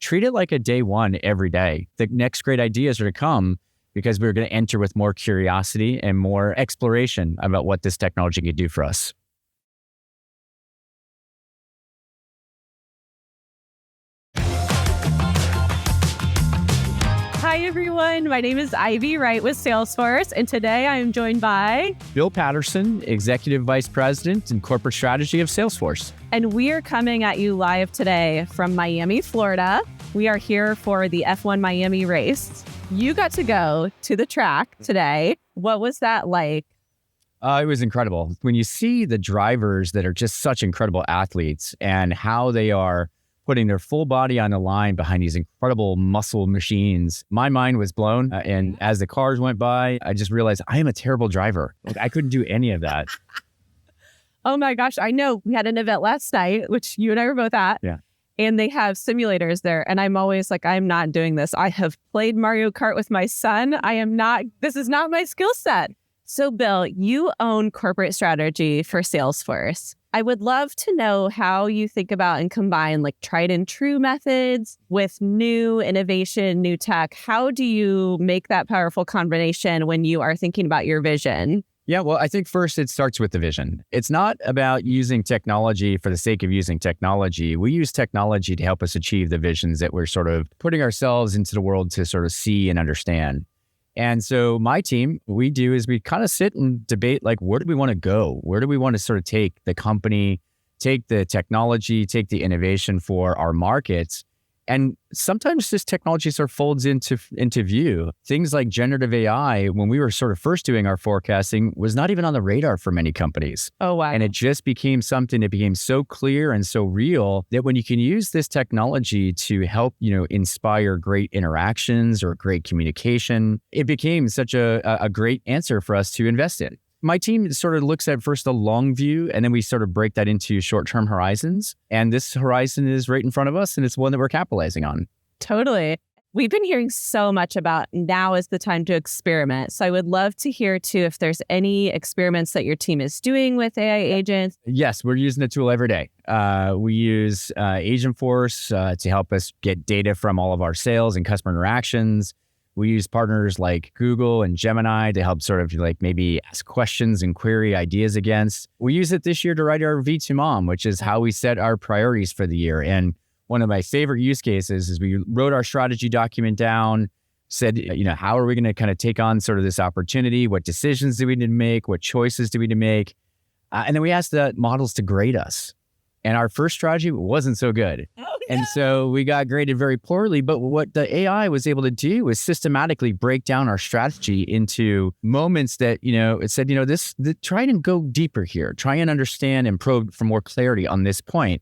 treat it like a day one every day. The next great ideas are to come because we're going to enter with more curiosity and more exploration about what this technology could do for us. Hi, everyone. My name is Ivy Wright with Salesforce, and today I am joined by Bill Patterson, Executive Vice President and Corporate Strategy of Salesforce. And we are coming at you live today from Miami, Florida. We are here for the F1 Miami race. You got to go to the track today. What was that like? It was incredible. When you see the drivers that are just such incredible athletes and how they are putting their full body on the line behind these incredible muscle machines, my mind was blown. And as the cars went by, I just realized I am a terrible driver. Like, I couldn't do any of that. Oh my gosh, I know. We had an event last night, which you and I were both at. Yeah. And they have simulators there. And I'm always like, I'm not doing this. I have played Mario Kart with my son. This is not my skill set. So Bill, you own corporate strategy for Salesforce. I would love to know how you think about and combine like tried and true methods with new innovation, new tech. How do you make that powerful combination when you are thinking about your vision? Yeah, well, I think first it starts with the vision. It's not about using technology for the sake of using technology. We use technology to help us achieve the visions that we're sort of putting ourselves into the world to sort of see and understand. And so my team, what we do is we kind of sit and debate, like, where do we want to go? Where do we want to sort of take the company, take the technology, take the innovation for our markets? And sometimes this technology sort of folds into view. Things like generative AI, when we were sort of first doing our forecasting, was not even on the radar for many companies. Oh, wow. And it just became something that became so clear and so real that when you can use this technology to help, inspire great interactions or great communication, it became such a great answer for us to invest in. My team sort of looks at first the long view, and then we sort of break that into short-term horizons. And this horizon is right in front of us, and it's one that we're capitalizing on. Totally. We've been hearing so much about now is the time to experiment. So I would love to hear, too, if there's any experiments that your team is doing with AI agents. Yes, we're using the tool every day. We use Agentforce to help us get data from all of our sales and customer interactions. We use partners like Google and Gemini to help sort of like maybe ask questions and query ideas against. We use it this year to write our V2 Mom, which is how we set our priorities for the year. And one of my favorite use cases is we wrote our strategy document down, said, how are we going to kind of take on sort of this opportunity? What decisions do we need to make? What choices do we need to make? And then we asked the models to grade us. And our first strategy wasn't so good. Oh, no. And so we got graded very poorly. But what the AI was able to do was systematically break down our strategy into moments that, it said, try and go deeper here. Try and understand and probe for more clarity on this point.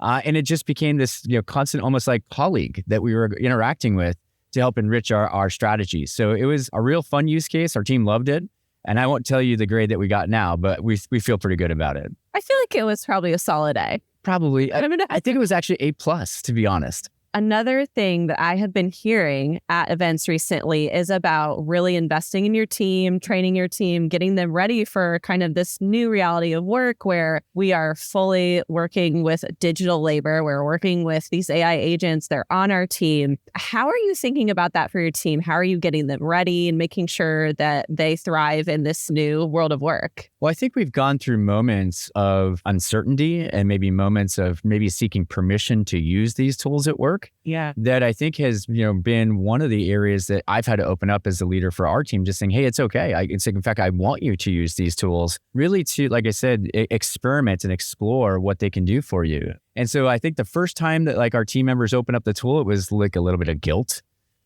And it just became this, constant, almost like colleague that we were interacting with to help enrich our strategy. So it was a real fun use case. Our team loved it. And I won't tell you the grade that we got now, but we feel pretty good about it. I feel like it was probably a solid A. Probably. I think it was actually A+, to be honest. Another thing that I have been hearing at events recently is about really investing in your team, training your team, getting them ready for kind of this new reality of work where we are fully working with digital labor. We're working with these AI agents. They're on our team. How are you thinking about that for your team? How are you getting them ready and making sure that they thrive in this new world of work? Well, I think we've gone through moments of uncertainty and maybe moments of maybe seeking permission to use these tools at work. Yeah. That I think has, been one of the areas that I've had to open up as a leader for our team, just saying, hey, it's okay. In fact, I want you to use these tools really to, like I said, experiment and explore what they can do for you. And so I think the first time that like our team members open up the tool, it was like a little bit of guilt.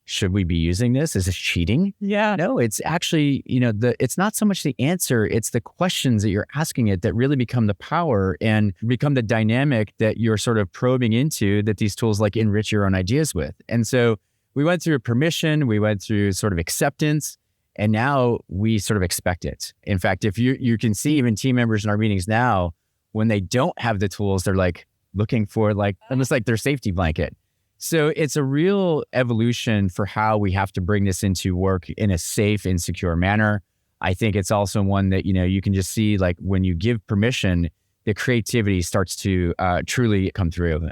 Should we be using this? Is this cheating? Yeah. No, it's actually, it's not so much the answer, it's the questions that you're asking it that really become the power and become the dynamic that you're sort of probing into that these tools like enrich your own ideas with. And so we went through permission, we went through sort of acceptance, and now we sort of expect it. In fact, if you can see even team members in our meetings now, when they don't have the tools, they're like looking for like, almost like their safety blanket. So it's a real evolution for how we have to bring this into work in a safe and secure manner. I think it's also one that, you can just see like when you give permission, the creativity starts to truly come through.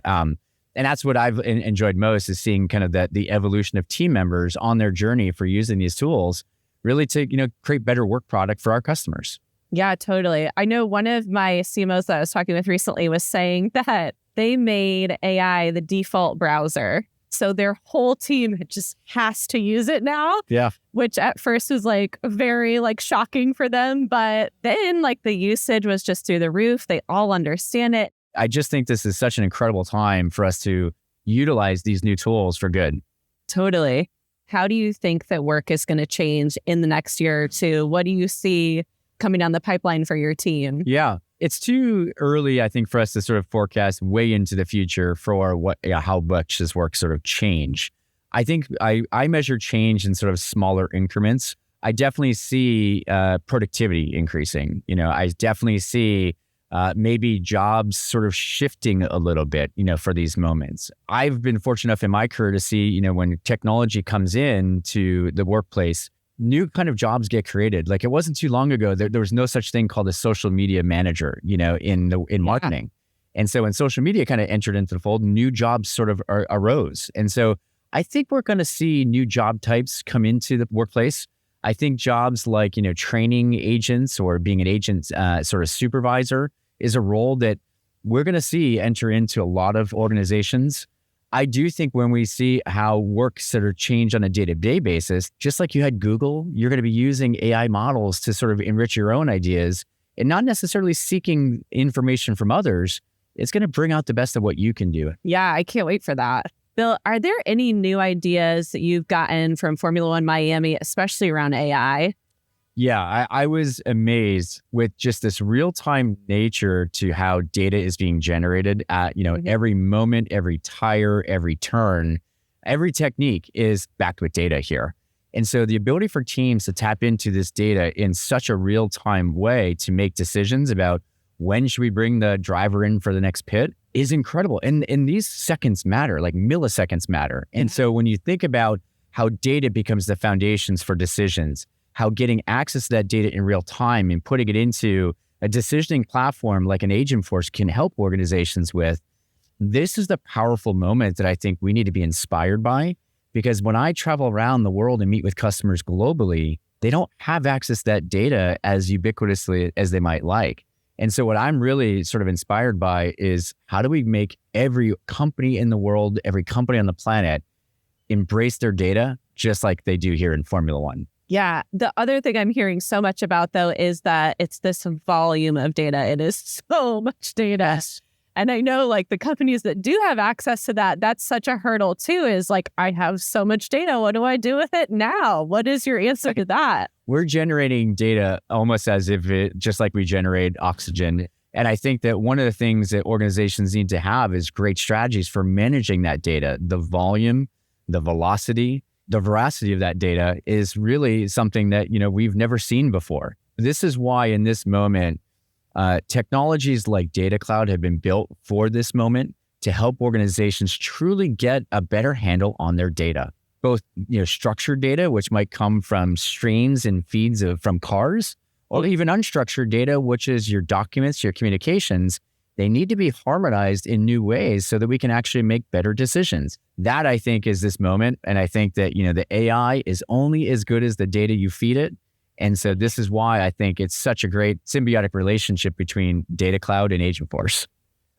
And that's what I've enjoyed most, is seeing kind of the evolution of team members on their journey for using these tools really to, create better work product for our customers. Yeah, totally. I know one of my CMOs that I was talking with recently was saying that they made AI the default browser. So their whole team just has to use it now. Yeah. Which at first was very shocking for them. But then the usage was just through the roof. They all understand it. I just think this is such an incredible time for us to utilize these new tools for good. Totally. How do you think that work is going to change in the next year or two? What do you see coming down the pipeline for your team? Yeah, it's too early, I think, for us to sort of forecast way into the future for how much this work sort of change. I think I measure change in sort of smaller increments. I definitely see productivity increasing. I definitely see maybe jobs sort of shifting a little bit, for these moments. I've been fortunate enough in my career to see, when technology comes in to the workplace, new kind of jobs get created. It wasn't too long ago, there was no such thing called a social media manager, in marketing. And so when social media kind of entered into the fold, new jobs sort of arose. And so I think we're going to see new job types come into the workplace. I think jobs like, training agents or being an agent sort of supervisor is a role that we're going to see enter into a lot of organizations. I do think when we see how work sort of change on a day-to-day basis, just like you had Google, you're going to be using AI models to sort of enrich your own ideas and not necessarily seeking information from others. It's going to bring out the best of what you can do. Yeah, I can't wait for that. Bill, are there any new ideas that you've gotten from Formula1 Miami, especially around AI? Yeah, I was amazed with just this real-time nature to how data is being generated at, every moment, every tire, every turn, every technique is backed with data here. And so the ability for teams to tap into this data in such a real-time way to make decisions about when should we bring the driver in for the next pit is incredible. And these seconds matter, milliseconds matter. And so when you think about how data becomes the foundations for decisions, how getting access to that data in real time and putting it into a decisioning platform like an Agentforce can help organizations with, this is the powerful moment that I think we need to be inspired by. Because when I travel around the world and meet with customers globally, they don't have access to that data as ubiquitously as they might like. And so what I'm really sort of inspired by is, how do we make every company in the world, every company on the planet embrace their data just like they do here in Formula One? Yeah. The other thing I'm hearing so much about, though, is that it's this volume of data. It is so much data. Yes. And I know the companies that do have access to that, that's such a hurdle too, is I have so much data. What do I do with it now? What is your answer to that? We're generating data almost as if just like we generate oxygen. And I think that one of the things that organizations need to have is great strategies for managing that data. The volume, the velocity, the veracity of that data is really something that, we've never seen before. This is why in this moment, technologies like Data Cloud have been built for this moment to help organizations truly get a better handle on their data. Both, structured data, which might come from streams and feeds from cars, or even unstructured data, which is your documents, your communications. They need to be harmonized in new ways so that we can actually make better decisions. That, I think, is this moment. And I think that, the AI is only as good as the data you feed it. And so this is why I think it's such a great symbiotic relationship between Data Cloud and Agentforce.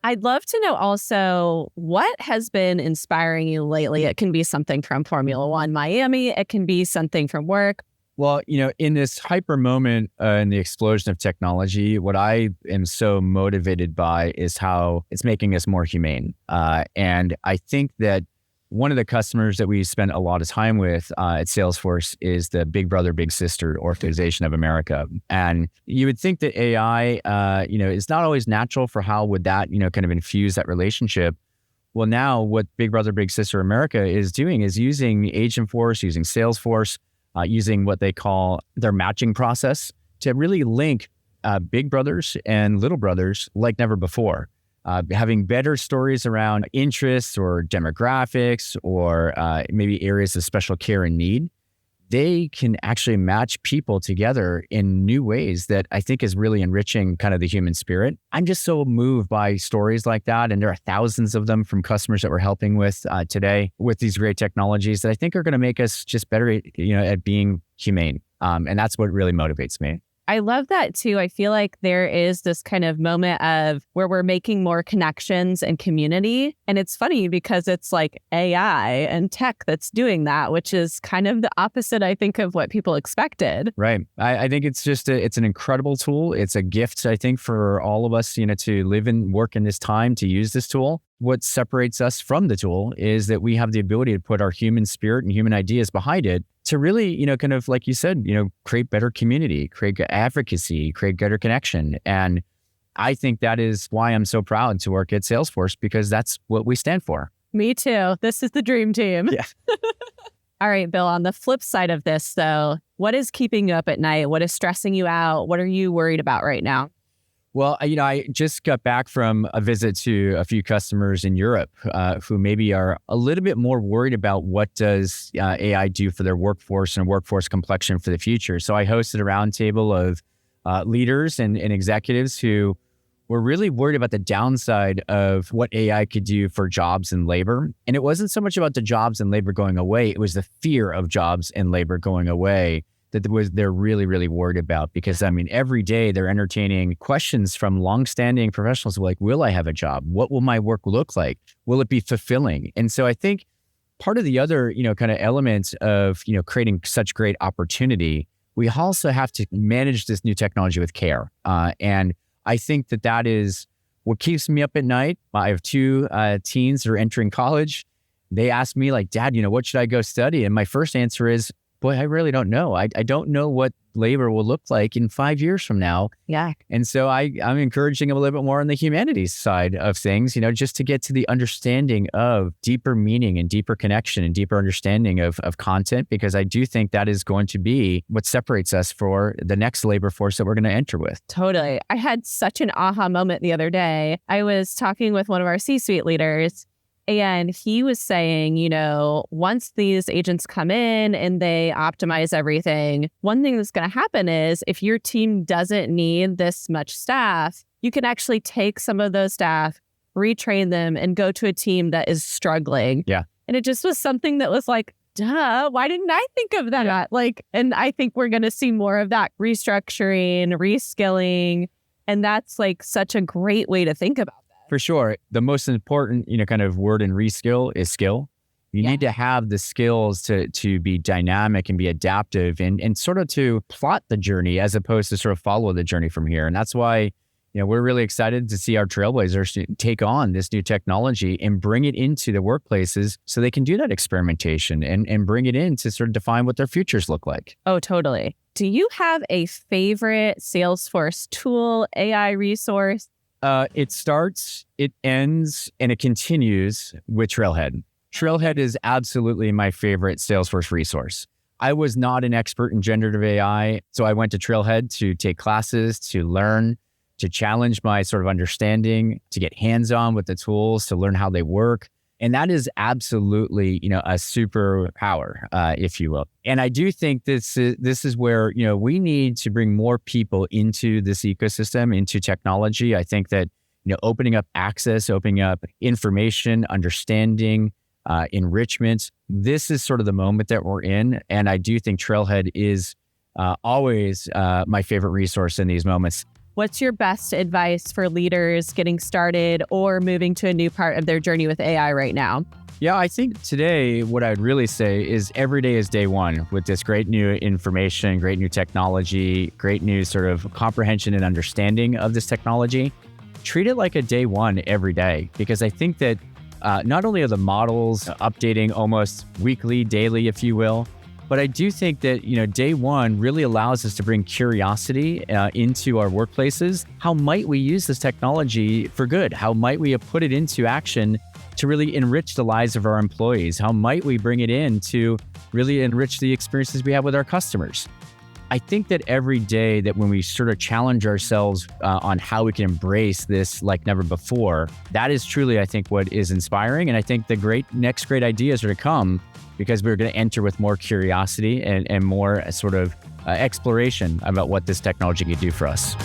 I'd love to know also, what has been inspiring you lately? It can be something from Formula1 Miami. It can be something from work. Well, in this hyper moment in the explosion of technology, what I am so motivated by is how it's making us more humane. And I think that one of the customers that we spent a lot of time with at Salesforce is the Big Brother, Big Sister Organization of America. And you would think that AI, is not always natural for how would that, kind of infuse that relationship. Well, now what Big Brother, Big Sister America is doing is using Agentforce, using Salesforce, using what they call their matching process to really link big brothers and little brothers like never before. Having better stories around interests or demographics or maybe areas of special care and need. they can actually match people together in new ways that I think is really enriching kind of the human spirit. I'm just so moved by stories like that. And there are thousands of them from customers that we're helping with today with these great technologies that I think are going to make us just better, at being humane. And that's what really motivates me. I love that too. I feel like there is this kind of moment of where we're making more connections and community. And it's funny because it's like AI and tech that's doing that, which is kind of the opposite, I think, of what people expected. Right. I think it's just it's an incredible tool. It's a gift, I think, for all of us, to live and work in this time, to use this tool. What separates us from the tool is that we have the ability to put our human spirit and human ideas behind it to really, kind of like you said, create better community, create advocacy, create better connection. And I think that is why I'm so proud to work at Salesforce, because that's what we stand for. Me too. This is the dream team. Yeah. All right, Bill, on the flip side of this, though, what is keeping you up at night? What is stressing you out? What are you worried about right now? Well, I just got back from a visit to a few customers in Europe who maybe are a little bit more worried about what does AI do for their workforce and workforce complexion for the future. So I hosted a roundtable of leaders and executives who were really worried about the downside of what AI could do for jobs and labor. And it wasn't so much about the jobs and labor going away. It was the fear of jobs and labor going away that they're really, really worried about, because every day they're entertaining questions from longstanding professionals like, will I have a job? What will my work look like? Will it be fulfilling? And so I think part of the other, kind of element of, creating such great opportunity, we also have to manage this new technology with care. And I think that is what keeps me up at night. I have two teens that are entering college. They ask me like, Dad, what should I go study? And my first answer is, boy, I really don't know. I don't know what labor will look like in 5 years from now. Yeah. And so I'm encouraging a little bit more on the humanities side of things, just to get to the understanding of deeper meaning and deeper connection and deeper understanding of content, because I do think that is going to be what separates us for the next labor force that we're going to enter with. Totally. I had such an aha moment the other day. I was talking with one of our C-suite leaders, and he was saying, once these agents come in and they optimize everything, one thing that's going to happen is if your team doesn't need this much staff, you can actually take some of those staff, retrain them, and go to a team that is struggling. Yeah. And it just was something that was like, duh, why didn't I think of that? Yeah. And I think we're going to see more of that restructuring, reskilling. And that's such a great way to think about that. For sure. The most important, kind of word in reskill is skill. You need to have the skills to be dynamic and be adaptive and sort of to plot the journey as opposed to sort of follow the journey from here. And that's why, we're really excited to see our trailblazers take on this new technology and bring it into the workplaces so they can do that experimentation and bring it in to sort of define what their futures look like. Oh, totally. Do you have a favorite Salesforce tool, AI resource? It starts, it ends, and it continues with Trailhead. Trailhead is absolutely my favorite Salesforce resource. I was not an expert in generative AI, so I went to Trailhead to take classes, to learn, to challenge my sort of understanding, to get hands-on with the tools, to learn how they work. And that is absolutely, a superpower, if you will. And I do think this is where, we need to bring more people into this ecosystem, into technology. I think that, opening up access, opening up information, understanding, enrichment, this is sort of the moment that we're in. And I do think Trailhead is always my favorite resource in these moments. What's your best advice for leaders getting started or moving to a new part of their journey with AI right now? Yeah, I think today what I'd really say is every day is day one with this great new information, great new technology, great new sort of comprehension and understanding of this technology. Treat it like a day one every day, because I think that not only are the models updating almost weekly, daily, if you will, but I do think that, day one really allows us to bring curiosity into our workplaces. How might we use this technology for good? How might we put it into action to really enrich the lives of our employees? How might we bring it in to really enrich the experiences we have with our customers? I think that every day that when we sort of challenge ourselves on how we can embrace this like never before, that is truly, I think, what is inspiring. And I think the next great ideas are to come because we're going to enter with more curiosity and more sort of exploration about what this technology could do for us.